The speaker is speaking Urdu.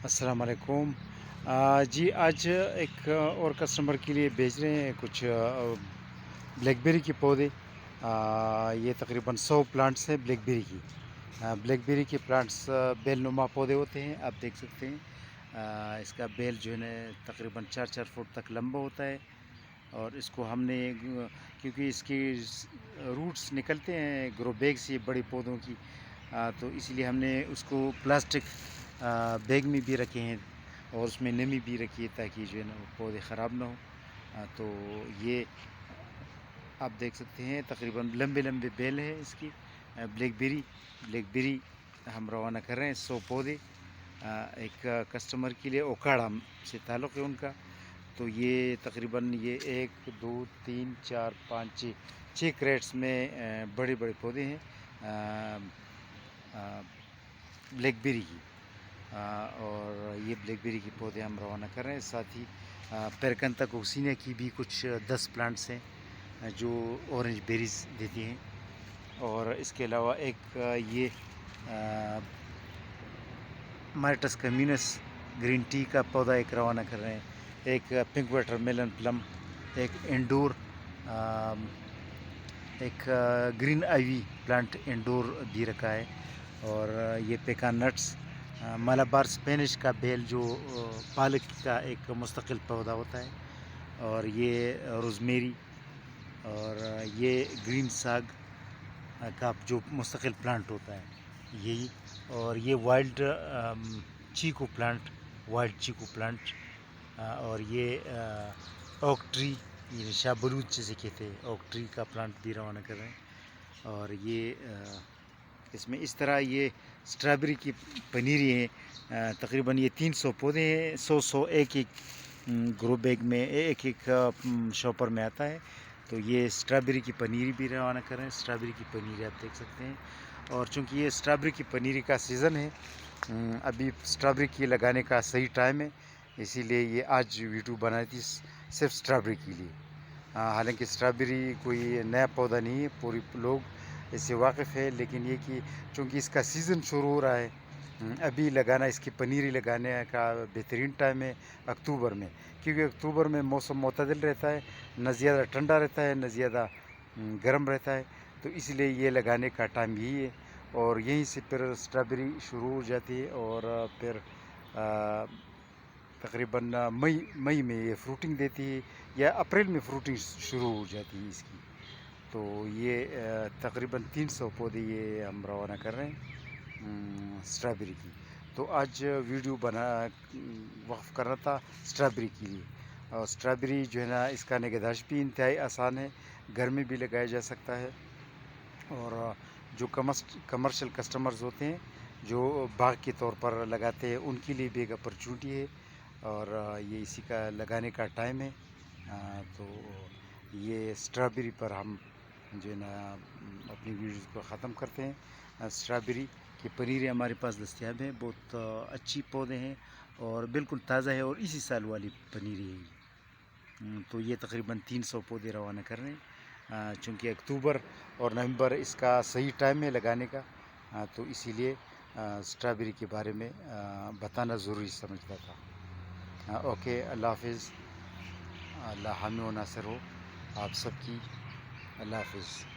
السلام علیکم۔ جی آج ایک اور کسٹمر کے لیے بھیج رہے ہیں کچھ بلیک بیری کے پودے۔ یہ تقریباً 100 پلانٹس ہیں بلیک بیری کی۔ بلیک بیری کے پلانٹس بیل نما پودے ہوتے ہیں، آپ دیکھ سکتے ہیں۔ اس کا بیل جو ہے نا تقریباً 4 فٹ تک لمبا ہوتا ہے، اور اس کو ہم نے کیونکہ اس کی روٹس نکلتے ہیں گرو بیگ سے بڑے پودوں کی، تو اس لیے ہم نے اس کو پلاسٹک بیگ میں بھی رکھے ہیں اور اس میں نمی بھی رکھی ہے تاکہ جو ہے نا وہ پودے خراب نہ ہوں۔ تو یہ آپ دیکھ سکتے ہیں تقریباً لمبے لمبے بیل ہے اس کی بلیک بیری ہم روانہ کر رہے ہیں 100 پودے ایک کسٹمر کے لیے۔ اوکاڑا سے تعلق ہے ان کا۔ تو یہ تقریباً یہ 1 2 3 4 5 6 کریٹس میں بڑے بڑے پودے ہیں بلیک بیری کی، اور یہ بلیک بیری کے پودے ہم روانہ کر رہے ہیں۔ ساتھ ہی پیرکنتا کوکسینیا کی بھی کچھ 10 پلانٹس ہیں جو اورنج بیریز دیتی ہیں، اور اس کے علاوہ ایک یہ مائٹس کمیونس گرین ٹی کا پودا ایک روانہ کر رہے ہیں، ایک پنک واٹر میلن پلم، ایک انڈور ایک گرین آئیوی پلانٹ انڈور بھی رکھا ہے، اور یہ پیکان نٹس، مالابار اسپینش کا بیل جو پالک کا ایک مستقل پودا ہوتا ہے، اور یہ روزمیری، اور یہ گرین ساگ کا جو مستقل پلانٹ ہوتا ہے یہی، اور یہ وائلڈ چیکو پلانٹ، اور یہ اوک ٹری، یہ شاہ بلوچ جسے کہتے ہیں، اوک ٹری کا پلانٹ بھی روانہ کر رہے ہیں۔ اور یہ اس میں اس طرح یہ اسٹرابیری کی پنیری ہیں، تقریباً یہ 300 پودے ہیں، 100 ایک گرو بیگ میں ایک شاپر میں آتا ہے۔ تو یہ اسٹرابیری کی پنیری بھی روانہ کر رہے ہیں، اسٹرابیری کی پنیری آپ دیکھ سکتے ہیں۔ اور چونکہ یہ اسٹرابیری کی پنیری کا سیزن ہے، ابھی اسٹرابیری کی لگانے کا صحیح ٹائم ہے، اسی لیے یہ آج ویڈیو بنائی تھی صرف اسٹرابیری کے لیے۔ حالانکہ اسٹرابیری کوئی نیا پودا نہیں ہے، پوری لوگ اس سے واقف ہے، لیکن یہ کہ چونکہ اس کا سیزن شروع ہو رہا ہے، ابھی لگانا، اس کی پنیری لگانے کا بہترین ٹائم ہے اکتوبر میں، کیونکہ اکتوبر میں موسم معتدل رہتا ہے، نہ زیادہ ٹھنڈا رہتا ہے نہ زیادہ گرم رہتا ہے، تو اس لیے یہ لگانے کا ٹائم یہی ہے۔ اور یہیں سے پھر اسٹرابیری شروع ہو جاتی ہے، اور پھر تقریباً مئی میں یہ فروٹنگ دیتی ہے، یا اپریل میں فروٹنگ شروع ہو جاتی ہے اس کی۔ تو یہ تقریباً 300 پودے یہ ہم روانہ کر رہے ہیں اسٹرابیری کی۔ تو آج ویڈیو وقف کر رہا تھا اسٹرابیری کے لیے، اور اسٹرابیری جو ہے نا اس کا نگہداشت بھی انتہائی آسان ہے، گھر میں بھی لگایا جا سکتا ہے، اور جو کمرشل کسٹمرز ہوتے ہیں جو باغ کے طور پر لگاتے ہیں ان کے لیے بھی ایک اپرچونٹی ہے، اور یہ اسی کا لگانے کا ٹائم ہے۔ تو یہ اسٹرابیری پر ہم جو ہے نا اپنی ویڈیوز کو ختم کرتے ہیں۔ اسٹرابیری کی پنیریں ہمارے پاس دستیاب ہیں، بہت اچھی پودے ہیں اور بالکل تازہ ہے، اور اسی سال والی پنیری ہے۔ تو یہ تقریباً 300 پودے روانہ کر رہے ہیں، چونکہ اکتوبر اور نومبر اس کا صحیح ٹائم ہے لگانے کا، تو اسی لیے اسٹرابیری کے بارے میں بتانا ضروری سمجھتا تھا۔ اوکے، اللہ حافظ، اللہ حامی و ناصر ہو آپ سب کی، اللہ حافظ۔